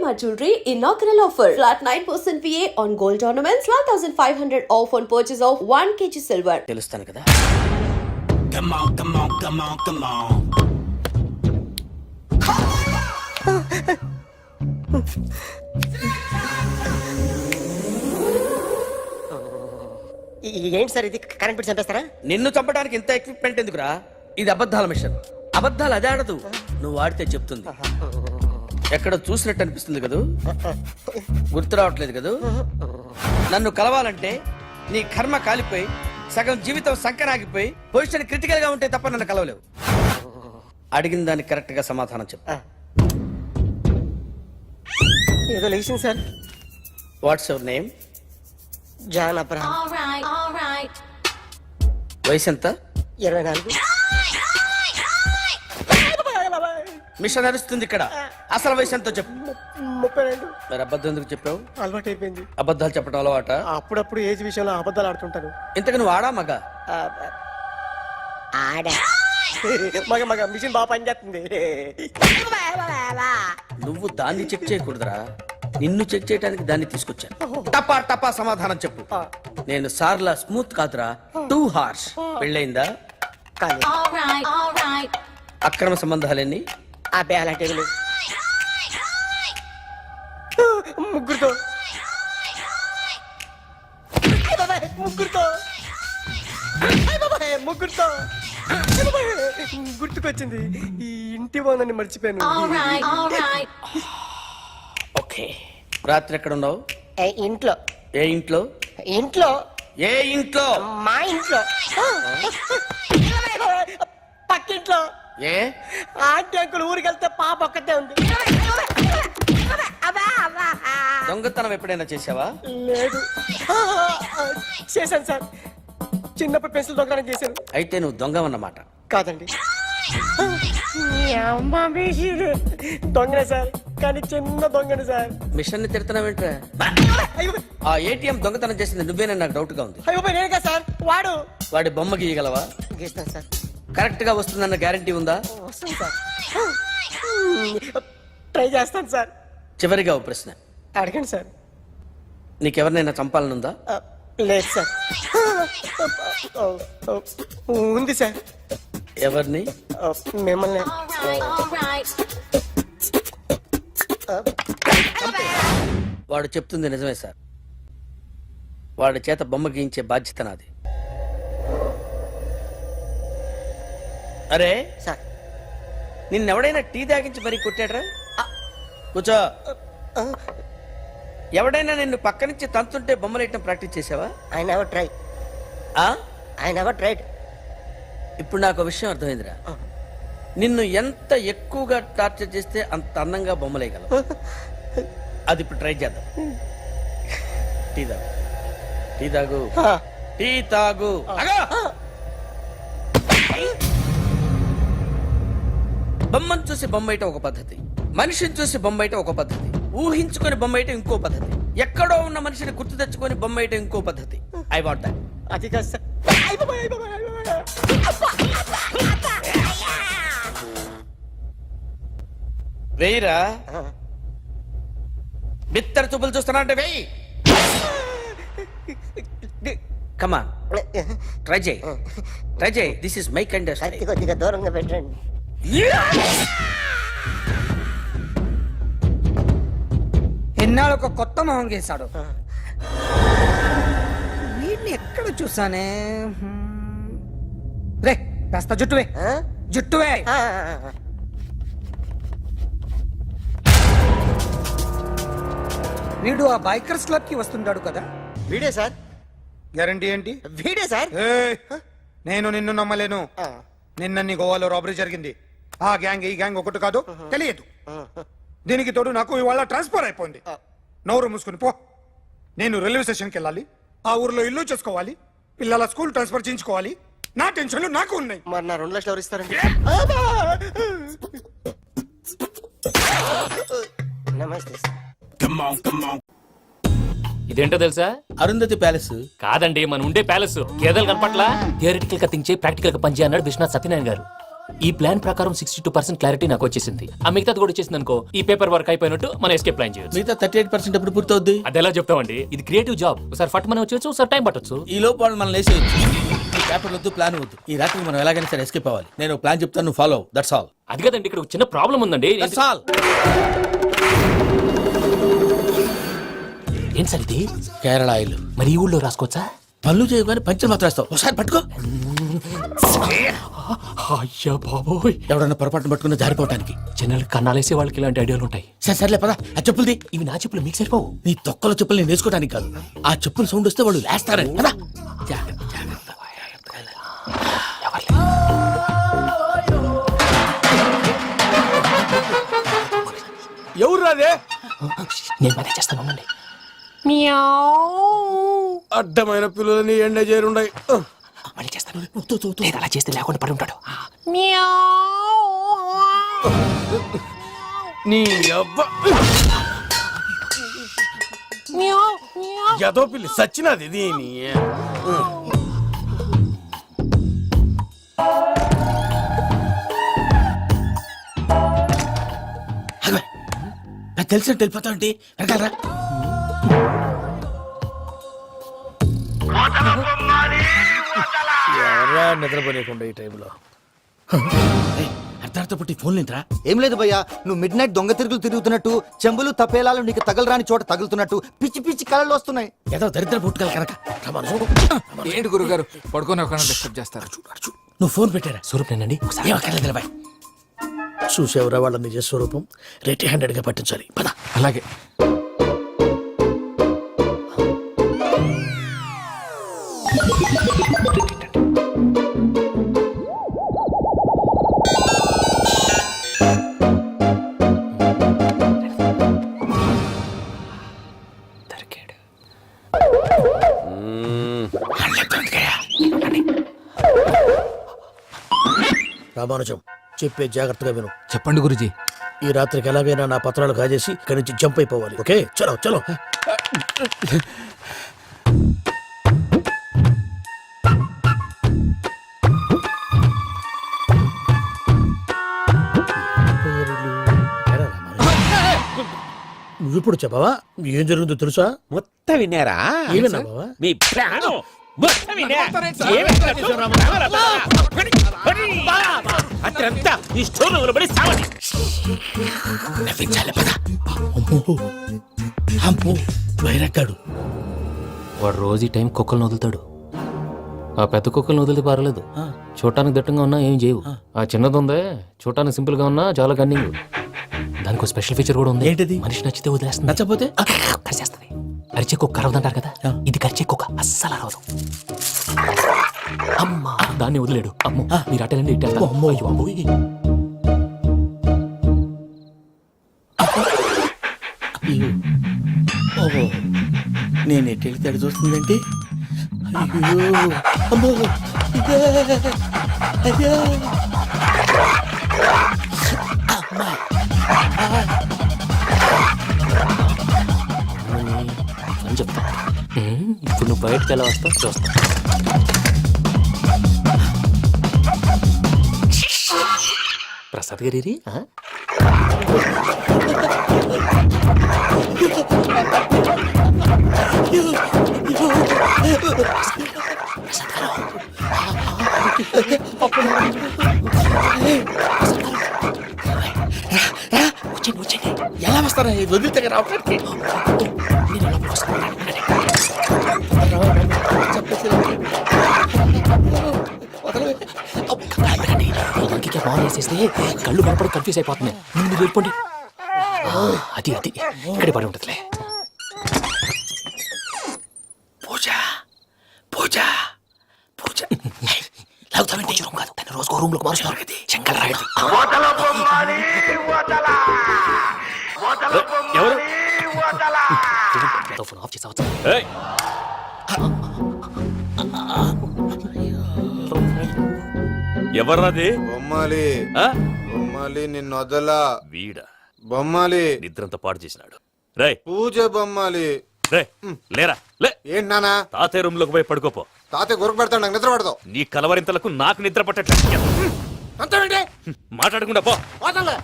Shalimar Jewelry inaugural offer. Flat 9% VA on gold ornaments, 12,500 off on purchase of 1 kg silver. తెలుస్తాను కదా. Come on, come on, come on, come on. ఏంటి sir ఇది current bill చంపేస్తారా? నిన్ను చంపడానికి ఇంత equipment ఎందుకురా? ఇది అబద్ధాల మిషన్. అబద్ధాలు అదే ఆడదు, నువ్వు వాడితే చెప్తుంది. ఎక్కడ చూసినట్టు అనిపిస్తుంది కదూ, గుర్తు రావట్లేదు కదూ. నన్ను కలవాలంటే నీ కర్మ కాలిపోయి సగం జీవితం సంకనాగిపోయి పొజిషన్ క్రిటికల్ గా ఉంటే తప్ప నన్ను కలవలేవు. అడిగిన దానికి కరెక్ట్ గా సమాధానం చెప్పు. ఏదో లేచింది sir. What's your name? John Abraham. వయసు ఎంత? 24. మిషన్ నడుస్తుంది ఇక్కడ. అసలు వయసు ఎంతో చెప్పు. 32. మరి అబద్ధం ఎందుకు చెప్పావు? అలవాటు అయిపోయింది. అబద్ధాలు చెప్పడం అలవాట? అప్పుడప్పుడు ఏజ్ విషయంలో అబద్ధాలు ఆడుతుంటాను. ఇంతకు నువ్వు ఆడా మగ? ఆడా. మగ మగ మిషన్ బాగా పనిచేస్తుంది. నువ్వు దాన్ని చెక్ చేయకూడదురా, నిన్ను చెక్ చేయడానికి దాన్ని తీసుకొచ్చాను. టపా టపా సమాధానం చెప్పు. నేను సార్లా స్మూత్ కాదురా, టూ హార్ష్. పెళ్ళయిందా? కానీ అక్రమ సంబంధాలన్నీ? అబ్బే అలాంటి ముగ్గురుతో ముగ్గురుతో ముగ్గురుతో గుర్తుకొచ్చింది. ఈ ఇంటి వాళ్ళని మర్చిపోయాను. ఓకే. రాత్రి ఎక్కడ ఉన్నావు? ఇంట్లో. ఏ ఇంట్లో? ఇంట్లో. ఏ ఇంట్లో? మా ఇంట్లో. పక్కింట్లో. ఏ ఆంటీ అంకుల్ ఊరికి వెళ్తే పాప ఒక్కతే ఉంది. దొంగతనం ఎప్పుడైనా చేసావా? లేదు. చేశాను సార్, చిన్నప్పుడు పెన్సిల్ దొంగతనం చేశాను. అయితే నువ్వు దొంగవన్నమాట. కాదండి, దొంగనే సార్, కానీ చిన్న దొంగని సార్. మిషన్ ని తిడుతున్నావేంట్రా? ఆ ఏటీఎం దొంగతనం చేసింది నువ్వేనని నాకు డౌట్ గా ఉంది. అయ్యో నేనుగా సార్. వాడి బొమ్మ గీయగలవా? గీస్తాను సార్. కరెక్ట్ గా వస్తుందన్న గ్యారంటీ ఉందా? వస్తాను సార్, ట్రై చేస్తాను సార్. చివరిగా ఓ ప్రశ్న అడగండి సార్. నీకెవరినైనా చంపాలనుందా? లేదు సార్. ఉంది సార్. ఎవరిని? మిమ్మల్ని. వాడు చెప్తుంది నిజమే సార్. వాడి చేత బొమ్మ గీయించే బాధ్యత నాది. అరే సార్, నిన్నెవడైనా టీ తాగించి మరీ కొట్టాడ్రా? కూర్చో. ఎవడైనా నిన్ను పక్క నుంచి తంతుంటే బొమ్మలేయటం ప్రాక్టీస్ చేసావా? I never try. I never tried. ఇప్పుడు నాకు విషయం అర్థమైందిరా. నిన్ను ఎంత ఎక్కువగా టార్చర్ చేస్తే అంత అందంగా బొమ్మలేయగలవు. అది ఇప్పుడు ట్రై చేద్దాం. టీ తాగు, టీ తాగు, టీ తాగు. బొమ్మను చూసి బొమ్మేయటం ఒక పద్ధతి, మనిషిని చూసి బొమ్మేయటం ఒక పద్ధతి, ఊహించుకొని బొమ్మేయటం ఇంకో పద్ధతి, ఎక్కడో ఉన్న మనిషిని గుర్తు తెచ్చుకొని బొమ్మేయటం ఇంకో పద్ధతి. I want that. అది కాదు సార్. వెయ్యిరా. బిత్తర చూపులు చూస్తున్నా అంటే వెయ్యి. కమాన్, ట్రై చేయి, ట్రై చేయి. This is my kind of style. కొద్దిగా దూరంగా పెట్టండి. ఎన్నాళ్ళు ఒక కొత్త మొహం గీశాడు. వీడిని ఎక్కడ చూసానే? రే కాస్త జుట్టువే, జుట్టువే. వీడు ఆ బైకర్స్ క్లబ్ కి వస్తుంటాడు కదా? వీడే సార్. గ్యారంటీ ఏంటి? వీడే సార్. నేను నిన్ను నమ్మలేను. నిన్న నీ గోవాలో రాబరీ జరిగింది. ఆ గ్యాంగ్ ఈ గ్యాంగ్ ఒకటి కాదు, తెలియదు. దీనికి తోడు నాకు ఇవాళ ట్రాన్స్ఫర్ అయిపోయింది. నోరు మూసుకుని పో. నేను రైల్వే స్టేషన్కి వెళ్ళాలి, ఆ ఊర్లో ఇల్లు చేసుకోవాలి, పిల్లల స్కూల్ ట్రాన్స్ఫర్ చేయించుకోవాలి. నా టెన్షన్లు నాకు ఉన్నాయి. మరి నా 2 లక్షలు ఎవరు ఇస్తారండి? నమస్తే sir. Come on, come on. ఇదేంటో తెలుసా? అరుంధతి ప్యాలెస్ కాదండి, మన ఉండే ప్యాలెస్. గేదెలు కనపట్లా? థియరిటికల్ గా థింక్ చేయి, ప్రాక్టికల్ గా పనిచేయ అన్నాడు విశ్వనాథ్ సత్యనారాయణ గారు. ఈ ప్లాన్ ప్రకారం 62% క్లారిటీ నాకు వచ్చేసింది. ఆ మిగతాది కూడా వచ్చేసింది అనుకో, ఈ పేపర్ వర్క్ అయిపోయినట్టు మనం ఎస్కేప్ ప్లాన్ చేయొచ్చు. మిగతా 38% ఎప్పుడు పూర్తవుద్ది? అది ఎలా చెప్తామండి, ఇది క్రియేటివ్ జాబ్. ఒకసారి ఫట్ మనం వచ్చేచ్చు, ఒకసారి టైం పట్టొచ్చు. ఈ లోపు వాళ్ళు మనం లేసేయచ్చు. ఈ పేపర్ వద్దు, ప్లాన్ వద్దు. ఈ రాత్రికి మనం ఎలాగైనా సరే ఎస్కేప్ అవ్వాలి. నేను ప్లాన్ చెప్తాను, నువ్వు ఫాలో. That's all. అది కదండి, ఇక్కడ ఒక చిన్న ప్రాబ్లం ఉందండి. That's all. ఏం సార్ ఇది? కేరళ ఆయిల్. మరి ఈ ఊళ్ళో రాసుకోవచ్చా? పళ్ళు చేయగానే పంచర్ మాత్రం వేస్తావు. ఒకసారి పట్టుకో. అయ్యా బాబోయ్, ఎవడన్నా పొరపాటున పట్టుకున్న జారిపోవటానికి. జనరల్ కన్నాలేసే వాళ్ళకి ఇలాంటి ఐడియాలు ఉంటాయి. సరే సర్లే పదా. ఆ చెప్పులది. ఇవి నా చెప్పులు మీకు సరిపోవు. నీ తొక్కల చెప్పులు నేను వేసుకోవడానికి కాదు, ఆ చెప్పులు సౌండ్ వస్తే వాళ్ళు లేస్తారని. పదా. జాగ్రత్త, జాగ్రత్త. ఎవరు రాదే? నేను మనే చేస్తాను, ఉండండి. అడ్డమైన పిల్లలని ఎండ చేరుండయి. మళ్ళీ చేస్తాను. లేదు, అలా చేస్తే లేకుండా పడి ఉంటాడు. నీ అబ్బ ఎదో పిల్లి సచ్చినది దీని. నాకు తెలిసినట్టు వెళ్ళిపోతా ఉంటే వెనకాలరా. ఎవరా నిద్రపోలేకుండా ఈ టైంలో? అర్ధార్థ పుట్టి ఫోన్ లేంట్రా. ఏం లేదు భయ్యా, నువ్వు మిడ్ నైట్ దొంగ తిరుగులు తిరుగుతున్నట్టు, చెంబులు తపేలాలు నీకు తగలరాని చోట తగులుతున్నట్టు పిచ్చి పిచ్చి కళలు వస్తున్నాయి. ఏదో దరిద్ర పుట్టుకల కనుక. ఏంటి గురుగారు పడుకొని ఒక డిస్టర్బ్ చేస్తారు? నువ్వు ఫోన్ పెట్టారా? స్వరూప్ నేనండి. ఒకసారి ఏమక్కర్లేదు బాయ్. చూసేవరా వాళ్ళ నిజ స్వరూపం. రెట్టి హ్యాండెడ్ గా పట్టించాలి. పద. అలాగే. దొరికాడు. రామానుజం చెప్పే జాగ్రత్తగా విను. చెప్పండి గురుజీ. ఈ రాత్రికి ఎలాగైనా నా పత్రాలు కాజేసి ఇక్కడి నుంచి జంప్ అయిపోవాలి. ఓకే, చలో చలో. నువ్విప్పుడు చెప్పవా ఏం జరిగిందో తెలుసా? మొత్తం విన్నారా? ఏమన్నా బావా? మీ ప్రాణం మొత్తం విన్నా. అత్రంతా ఈ స్టోర్ పడి సావని. నవ్వించాలి. పద. అమ్మో అమ్మో వైరక్కాడు. వాడు రోజు ఈ టైం కుక్కలను వదులుతాడు. ఆ పెద్ద కుక్కలను వదిలితే పర్లేదు, చూడటానికి దట్టంగా ఉన్నా ఏం చేయవు. ఆ చిన్నది ఉందే, చూడటానికి సింపుల్ గా ఉన్నా చాలా కన్నింగ్. దానికి ఒక స్పెషల్ ఫీచర్ కూడా ఉంది. ఏంటిది? మనిషి నచ్చితే వదిలేస్తుంది, నచ్చపోతే కరిచేస్తుంది. అరిచే కుక్క అరవదంటారు కదా, ఇది కరిచే కుక్క అస్సలు అరవదు. అమ్మా, దాన్ని వదిలేడు. అమ్మో, మీరు అటెండి ఇట్టే. అమ్మో. అయ్యో అమ్మోయ్. ఓహో, నేను ఎటు వెళ్తే అటు చూస్తుందంటే. అయ్యో అమ్మో. అయ్యో. అమ్మా. అని చెప్తా. ఇప్పుడు నువ్వు బయటకు ఎలా వస్తావు చూస్తా. ప్రసాద్ గారి వచ్చేయండి. ఎలా వస్తారా? వదిలితే రావడానికి. బాగా వేసేస్తే కళ్ళు కనపడి కన్ఫ్యూజ్ అయిపోతున్నాయి. మీరు వెళ్ళిపోండి. అది అది ఇక్కడే పడి ఉంటుందిలే. పూజ పూజ పూజ. లాగుతామంటే రూమ్ కాదు, తన రోజుకో రూమ్ లోకి మారుస్తున్నారు కదా. చెంగల్ రాయడు. ఫోన్ ఆఫ్ చేసావచ్చు. ఎవర్రాది? బొమ్మాలి బొమ్మాలి నిన్ను వదలా. వీడ బొమ్మాలి నిద్రంతా పాడు చేసినాడు. రే పూజ బొమ్మాలి. రే లేరా లే. ఏంటి నానా? తాతయ్య రూమ్ లోకి పోయి పడుకోపో. తాతయ్య గురకు పెడతాడు, నాకు నిద్ర పడతావు. నీ కలవరింతలకు నాకు నిద్ర పట్టట్లేదు. అంతేంటి మాట్లాడకుండా పో. పోతాలే.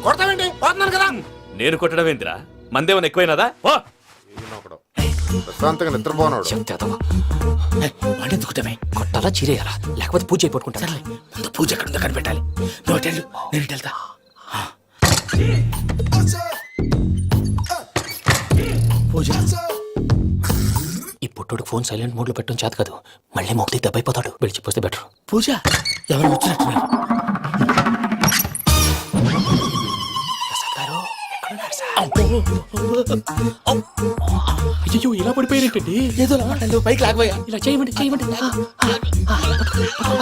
కొడతావేంటి? పోతున్నాను కదా. నేను కొట్టడం ఏంటిరా? మందేమన్నా ఎక్కువైనదా? పో. ప్రశాంతంగా నిద్రపోనాడు. వాడెందుకుంటావే? కొట్టాలా చీరేయాలా లేకపోతే పూజ అయిపోట్టుకుంటా. ముందు పూజ ఎక్కడ ఉందో కనిపెట్టాలి. నువ్వు అటు వెళ్ళు, నేను ఇటు వెళ్తా. పూజ ఈ పుట్టుడికి ఫోన్ సైలెంట్ మోడ్ లో పెట్టడం చేత కాదు. మళ్ళీ మొక్కి దెబ్బైపోతాడు. విడిచిపోతే బెటర్. పూజ ఎవరు వచ్చినట్టున్నారు? అయ్యో ఇలా పడిపోయినట్టండి. ఏదో లాగండి, పైకి లాగబోయా. ఇలా చేయమండి చేయమండి.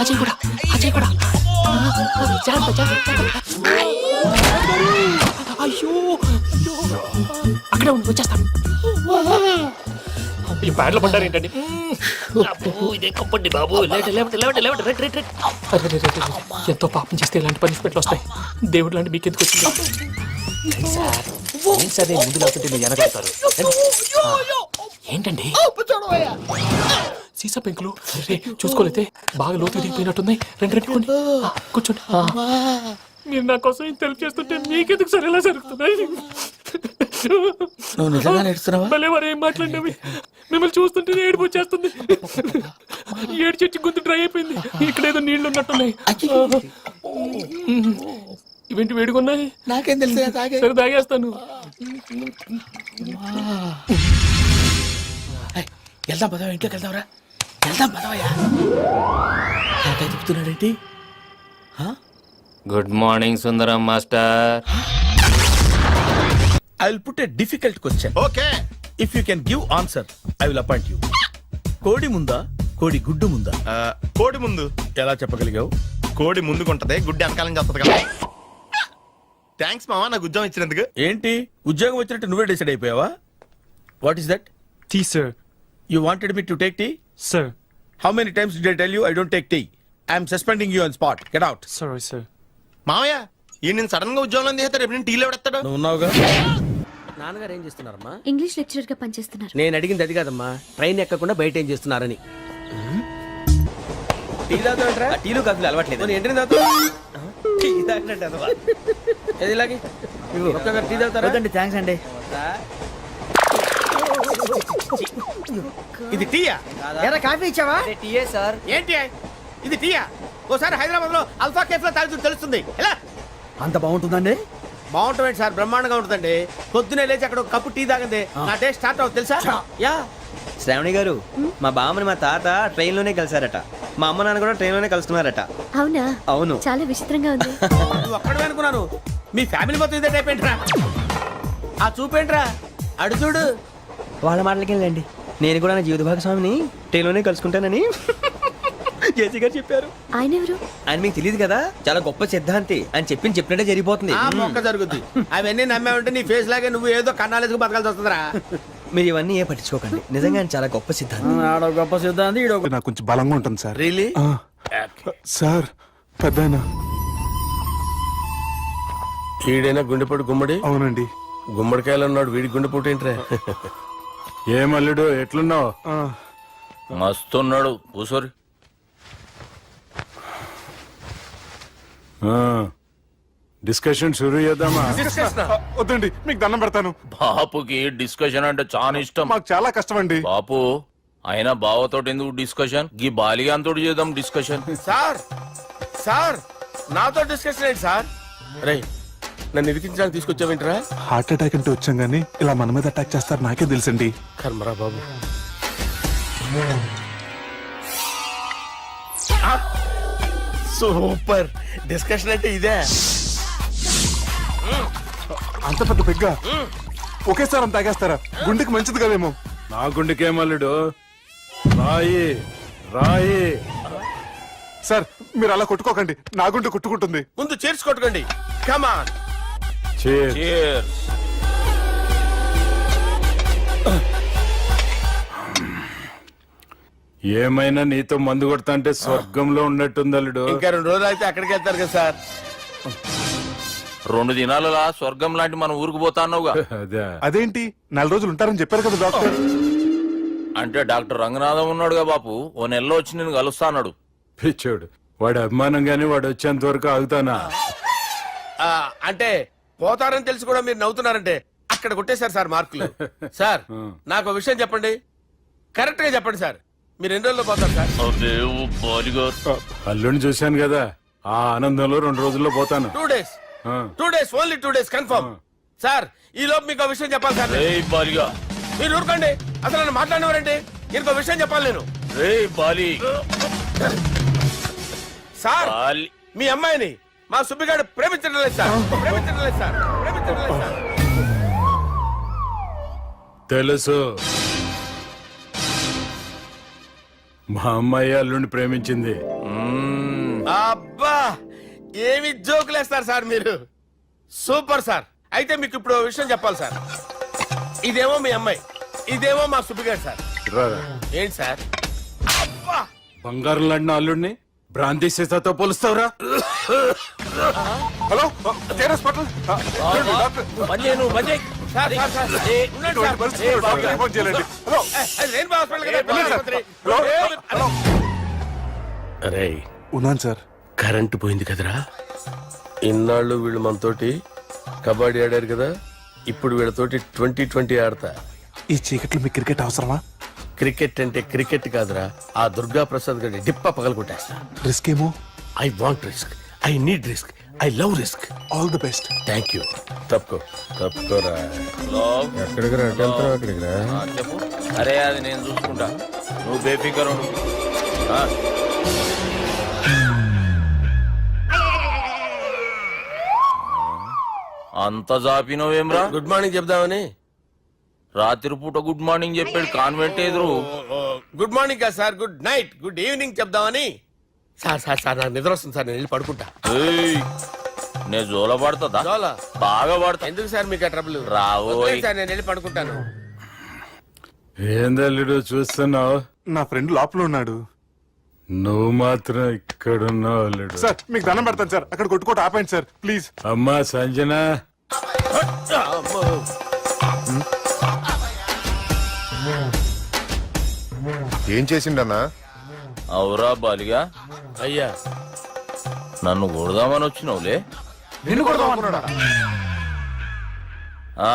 అజయ్ కూడా అజయ్ కూడా జాగ్రత్త జాగ్రత్త. అయ్యో అక్కడే ఉండి వచ్చేస్తాను. ఈ బ్యాడ్లో పడ్డారు ఏంటండి? ఇదే కంపండి బాబు. ఎంతో పాపం చేస్తే ఇలాంటి పనిష్మెంట్లు వస్తాయి. దేవుడు లాంటి మీకు ఎందుకు వచ్చింది? సార్ నేను ముందు లేకుంటే మీరు వెనకాడతారు. ఏంటండి సీసా పెంకులు చూసుకోలేతే బాగా లోతు దిగిపోయినట్టున్నాయి. రెండు రెండు కూర్చోండి. మీరు నా కోసం ఇంత హెల్ప్ చేస్తుంటే మీకెందుకు సరే ఎలా జరుగుతున్నాయి? నువ్వు నిజంగా నేర్చుతున్నావా? భలే వారు ఏం మాట్లాడినవి. మిమ్మల్ని చూస్తుంటే ఏడుపు వచ్చేస్తుంది. ఏడు చెట్టు గొంతు డ్రై అయిపోయింది. ఇక్కడ ఏదో నీళ్లు ఉన్నట్టున్నాయి. ఇవేంటి వేడుకున్నాయి? నాకేం తెలుసు, సరే తాగేస్తాను. వెళ్దాం పదవా, ఇంట్లోకి వెళ్దాంరా. వెళ్దాం పదవయ్యా. నాకై చెప్తున్నాడేంటి? Good morning Sundaram master. I will put a difficult question. Okay, if you can give answer I will appoint you. కోడి ముందా కోడి గుడ్డు ముందా? కోడి ముందు. ఎలా చెప్పగలిగావు? కోడి ముందుకుంటది, గుడ్డి వెనకాలం చేస్తుంది కదా. థ్యాంక్స్ మావా నాకు ఉద్యోగం ఇచ్చినందుకు. ఏంటి ఉద్యోగం వచ్చినట్టు నువ్వే డిసైడ్ అయిపోయావా? What is that? Tea sir. You wanted me to take tea? Sir. How many times did I tell you I don't take tea? I'm suspending you on spot. Get out. Sorry sir. మావయ్య ఈ నేను sudden గా ఉద్యోగంలో తీస్తాడు, రేపు నేను టీలో పెడతాడు. నువ్వు ఉన్నావుగా. నాన్నగారు ఏం చేస్తున్నారమ్మా? ఇంగ్లీష్ లెక్చరర్ గా పనిచేస్తున్నారు. నేను అడిగింది అది కాదమ్మా, ట్రైన్ ఎక్కకుండా బయట ఏం చేస్తున్నారని. టీ తాగుతాంట్రా? టీలు కాఫీలు అలవాట్లేదు. ఏంటి తాగుతా? టీ తాగినట్టు ఏది ఇలాగే ఒక్కగారు టీ తాగుతారా? థ్యాంక్స్ అండి. ఇది టీయా? కాఫీ ఇచ్చావా? టీయే సార్. ఏంటి ఇది టీయా? ఓసారి హైదరాబాద్ లో అల్ఫా కేఫ్ లో తాగుతూ తెలుస్తుంది. ఎలా అంత బాగుంటుందండి? బాగుంటుంది సార్, బ్రహ్మాండంగా ఉంటుందండి. పొద్దునే లేచి అక్కడ ఒక కప్పు టీ తాగండి నా డే స్టార్ట్ అవుతుంది తెలుసా? యా. శ్రావణి గారు, మా బామ్మని మా తాత ట్రైన్ లోనే కలిసారట. మా అమ్మ నాన్న కూడా ట్రైన్ లోనే కలుస్తున్నారట. అవునా? అవును. చాలా విచిత్రంగా ఉంది. నువ్వు ఒక్కడే అనుకున్నాను, మీ ఫ్యామిలీ మొత్తం ఇదే టైప్ ఏంట్రా? ఆ చూపేంట్రా అడు చూడు. వాళ్ళ మాటలకి వెళ్ళండి. నేను కూడా నా జీవిత భాగస్వామిని ట్రైన్ లోనే కలుసుకుంటానని జేసీ గారు చెప్పారు. ఆయన ఎవరు? ఆయన మీకు తెలియదు కదా, చాలా గొప్ప సిద్ధాంతి అని చెప్పినట్టే జరిగిపోతుంది. ఆ మొక్క జరుగుద్ది. అవన్నీ నమ్మే ఉంటే నీ ఫేస్ లాగే నువ్వు ఏదో కన్నాలేసుకు బతకాల్సి వస్తుందిరా. మీరు ఇవన్నీ ఏ పట్టించుకోకండి. నిజంగా ఆయన చాలా గొప్ప సిద్ధాంతి. ఆడో గొప్ప సిద్ధాంతి, ఈడో నాకు కొంచెం బలంగా ఉంటుంది సార్. రియలీ? సార్ పెద్దయినా. ఈడైనా గుండెపోటు గుమ్మడి? అవునండి. గుమ్మడికాయలు ఉన్నాడు, వీడి గుండెపోటు ఏంట్రా? ఏ మల్లుడు ఎట్లున్నావు? మస్తున్నాడు కూసోరి. డిస్కషన్ షురూ చేద్దామా? వద్దండి, మీకు దండం పెడతాను. బాపుకి డిస్కషన్ అంటే చాలా ఇష్టం. మాకు చాలా కష్టం అండి. బాపు అయినా బావతోటి ఎందుకు డిస్కషన్? గీ బాలిగాంతోటి చేద్దాం డిస్కషన్. సార్ సార్ నాతో డిస్కషన్ ఏంటి సార్? రే నన్ను ఇరికించడానికి తీసుకొచ్చావేంట్రా? హార్ట్ అటాక్ అంటే వచ్చాం గానీ ఇలా మన మీద అటాక్ చేస్తారు నాకే తెలుసండి. కర్మరా బాబు. సూపర్ డిస్కషన్ అంటే ఇదే. అంత పెద్ద పెగ్గ ఒకేసారి అంత తాగేస్తారా? గుండెకి మంచిది కదేమో. నా గుండెకే మల్లుడు. రాయి రాయి. సార్ మీరు అలా కొట్టుకోకండి, నా గుండె కొట్టుకుంటుంది. ముందు చేర్చి కొట్టుకోండి. కమాన్. Cheers. ఏమైనా నీతో మందు కొడతా అంటే స్వర్గంలో ఉన్నట్టుంది అల్లుడు. ఇంకా 2 రోజులు అయితే అక్కడికి వెళ్తారు కదా సార్. 2 దినాలలా స్వర్గం లాంటి మన ఊరికి పోతా అన్నావుగా. అదేంటి 4 రోజులు ఉంటారని చెప్పారు కదా డాక్టర్. అంటే డాక్టర్ రంగనాథం ఉన్నాడుగా బాపు, ఓ నెలలో వచ్చి నేను కలుస్తా అన్నాడు. పిచ్చోడు వాడు అభిమానంగానే వాడు వచ్చేంత వరకు ఆగుతానా? అంటే పోతారని తెలిసి కూడా మీరు నవ్వుతున్నారంటే అక్కడ కొట్టేశారు సార్ మార్కులు. సార్ నాకు ఒక విషయం చెప్పండి, కరెక్ట్ గా చెప్పండి సార్, మీరు ఎన్ని రోజుల్లో పోతారు సార్? అదే ఓ బాలిగా. అల్లుడిని చూశాను కదా, ఆ ఆనందంలో 2 రోజుల్లో పోతాను. 2 days, 2 days, only 2 days confirm. Sir ఈ లోపు మీకు ఒక విషయం చెప్పాలి సార్. రే బాలిగా, మీరు ఊరుకోండి, అసలు నన్ను మాట్లాడినవారంటే ఇంకో విషయం చెప్పాలి నేను. రే బాలి. సార్ బాలి. మీ అమ్మాయిని మా సుబ్బిగాడు ప్రేమించడం లేదు సార్, ప్రేమించడం లేదు సార్, ప్రేమించడం లేదు సార్. తెలుసు, మా అమ్మాయి అల్లుడిని ప్రేమించింది. అబ్బా ఏమి జోకులేస్తారు సార్ మీరు, సూపర్ సార్. అయితే మీకు ఇప్పుడు ఓ విషయం చెప్పాలి సార్. ఇదేమో మీ అమ్మాయి, ఇదేమో మా సుబ్బిగాడు సార్. రారా. ఏంటి సార్? అబ్బా బంగారం లాంటి నా అల్లుడిని భ్రాంతి సీసాతో పోలుస్తావురా? Hello care hospital. బంద్ చేయి, నువ్వు బంద్ చేయి. సార్, సార్, సార్, ఉండండి సార్. ఫోన్ చేయండి. హలో అది రెయిన్బో హాస్పిటల్ కదా, పిల్లల ఆసుపత్రి. అరే ఉన్నాను సార్. కరెంటు పోయింది కదరా, ఇన్నాళ్ళు వీళ్ళు మనతోటి కబడ్డీ ఆడారు కదా, ఇప్పుడు వీళ్ళతోటి 2020 ఆడతా. ఈ చీకట్లో మీ క్రికెట్ అవసరమా? క్రికెట్ అంటే క్రికెట్ కాదురా, ఆ దుర్గా ప్రసాద్ గారి డిప్ప పగలగొట్టేస్తా. రిస్క్ ఏమో. I want risk, I need risk, I love risk. All the best. Thank you. తప్పుకోరా. ఎక్కడికి రా, అక్కడికి రా. చెప్పు. అరే అది నేను చూసుకుంటా, నువ్వు బేఫికర్ ఉండు. అంత జాపినవేమ్రా? గుడ్ మార్నింగ్ చెప్దామని. రాత్రి పూట గుడ్ మార్నింగ్ చెప్పాడు కాన్వెంట్ ఎదురు. గుడ్ మార్నింగ్ కాదు sir, good night, good evening చెప్దామని. సార్ సార్ సార్ నాకు నిద్ర వస్తుంది సార్, నేను వెళ్ళి పడుకుంటా. ఏయ్, నేను జోల పడుతుందా? జోలా? బాగా పడతా. ఎందుకు సార్ మీకు ఆ ట్రబుల్? రావోయ్. సార్ నేను వెళ్ళి పడుకుంటాను. ఏందల్లుడు చూస్తున్నావు? నా ఫ్రెండ్ లోపల ఉన్నాడు. నువ్వు మాత్రం ఇక్కడున్నావు అల్లుడు. సార్ మీకు దండం పెడతాను సార్, అక్కడ కొట్టుకోట ఆపండి సార్ ప్లీజ్. అమ్మా సంజన, ఏం చేసిండన్నా? అవురా బాలిగా, అయ్యా నన్ను కొడదామని వచ్చినావులే. ఆ?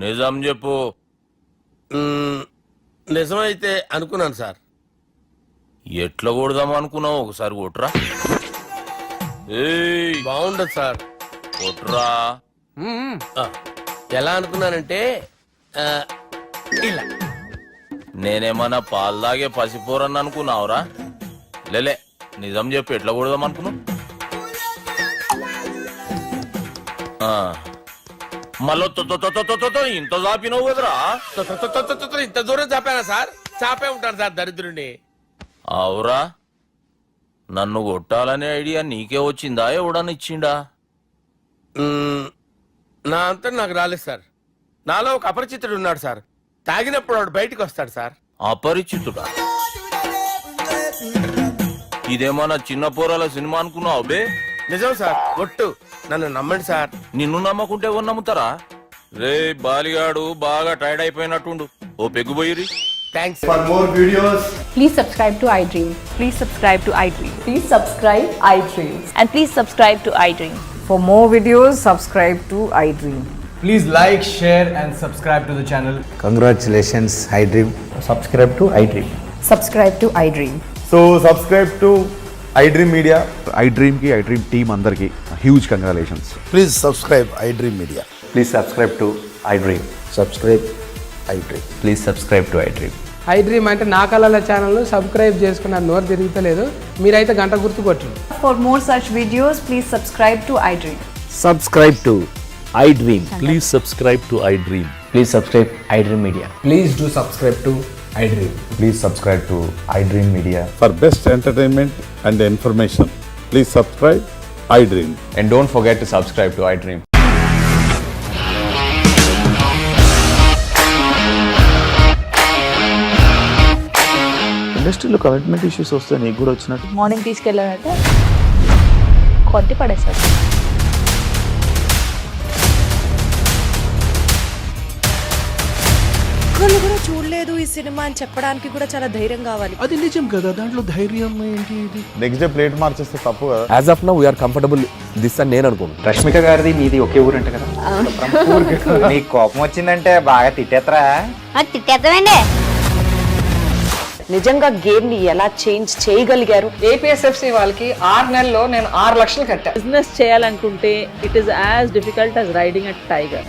నిజం చెప్పు. నిజమైతే అనుకున్నాను సార్. ఎట్లా కొడదాం అనుకున్నావు? ఒకసారి కొట్రా. ఏయ్, బాగుండదు సార్. కొట్రా. ఎలా అనుకున్నానంటే ఇలా. నేనేమన్నా పాలు తాగే పసిపోరని అనుకున్నావురా? లేలే, నిజం చెప్పు, ఎట్లా కొడదాం అనుకున్నావు? మళ్ళీ ఇంత చాపినవు కదరా? ఇంత దూరం చాపానా సార్? చాపే ఉంటాను సార్ దరిద్రుడిని. అవురా, నన్ను కొట్టాలనే ఐడియా నీకే వచ్చిందా? ఎవడన్నా ఇచ్చిండా? నా అంతా నాకు రాలేదు సార్. నాలో ఒక అపరిచితుడు ఉన్నాడు సార్, తాగినప్పుడు వాడు బయటికి వస్తాడు సార్. అపరిచితుడా? ఇదేమన్నా చిన్న పోరాల సినిమా అనుకున్నావు బే? నిజం సార్, ఒట్టు, నన్ను నమ్మండి సార్. నిన్ను నమ్మకుంటే ఎవరు నమ్ముతారా? రే బాలిగాడు బాగా టైర్డ్ అయిపోయినట్టుండు, ఓ పెగ్గుబోయిరి. Thanks. Please subscribe to iDream. Please subscribe to iDream. Please subscribe iDream. And please subscribe to iDream. For more videos, subscribe to iDream. Please like, share and subscribe to the channel. Congratulations iDream. Subscribe to iDream. Subscribe to iDream. So subscribe to iDream media. iDream కి iDream team అందరికి huge congratulations. Please subscribe iDream media. Please subscribe to iDream. Subscribe iDream. Please subscribe to iDream. iDream అంటే నా కళల channel subscribe చేసుకున్న నోరు తిరుగుతలేదు, మీరైతే గంట గుర్తు కొట్టండి. For more such videos, please subscribe to iDream. Subscribe to iDream. Please subscribe to iDream. Please subscribe iDream media. Please do subscribe to iDream. Please subscribe to iDream media. For best entertainment and information please subscribe iDream. And don't forget to subscribe to iDream. ఇండస్ట్రీలో commitment issues వస్తే నీకు కూడా వచ్చినట్టు morning తీసుకెళ్ళారంటే కొట్టి పడేస్తారు. ఒక్కళ్ళు కూడా చూడలేదు ఈ సినిమా అని చెప్పడానికి కూడా చాలా ధైర్యం కావాలి. అది నిజం కదా, దాంట్లో ధైర్యం ఏంటి? నెక్స్ట్ డే ప్లేట్ మార్చేస్తే తప్పు కదా. As of now we are comfortable this అని నేను అనుకుంటున్నాను. రష్మిక గారిది మీది ఒకే ఊరు అంట కదా. నీకు కోపం వచ్చిందంటే బాగా తిట్టేత్తరా? తిట్టేద్దామండి. నిజంగా గేమ్ ని ఎలా చేంజ్ చేయగలిగారు? ఏపీఎస్ఎఫ్సి వాళ్ళకి 6 నెలల్లో నేను 6 లక్షలు కట్టా. బిజినెస్ చేయాలనుకుంటే it is as difficult as riding a tiger.